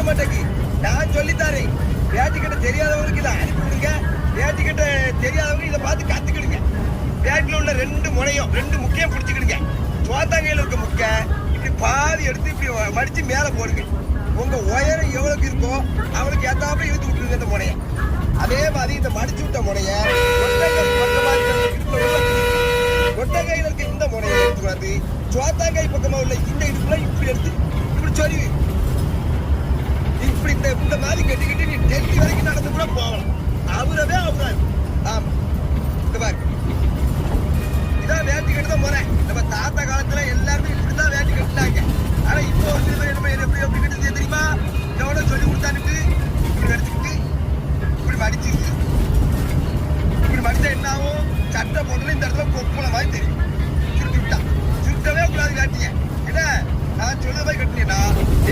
மாட்டேங்கி. நான் சொல்லித்தாரேன். வேட்டி கட்ட தெரியாதவங்களுக்கு இதை அனுப்பி விடுங்க. வேட்டி கட்ட தெரியாதவங்க இதை பார்த்து கத்துக்கிடுங்க. வேட்டில உள்ள 2 முனையும் 2 முக்கையும் பிடிச்சிக்கிடுங்க. சோத்தாங்கையில இருக்க முக்கை இப்படி பாதி எடுத்து இப்படி மடிச்சு மேல போடுங்க. உங்க உயரம் எவ்வளவுக்கு இருக்கோ அவளுக்கு ஏத்தாப்புல இழுத்து விட்டுருங்க இந்த முனைய. அதே மாதிரி இந்த மடிச்சு விட்ட முனைய ஒட்டங்கையில இருக்க இந்த முனையை எடுத்து வந்து சோத்தாங்கை பக்கமா உள்ள இந்த இடுப்புல இப்படி எடுத்து இப்படி சொல்லி இப்படி இந்த மாதிரி கட்டிக்கிட்டு நீ டெல்லி வரைக்கும் நடந்து கூட போகலாம். அவரவே அவராது. ஆமா, இந்த பாரு, இதான் வேட்டி கட்டுதான் முறை. நம்ம தாத்தா காலத்துல எல்லாருமே இப்படிதான் வேட்டி கட்டினாங்க. ஆனா இப்போ சில பேர் என்ன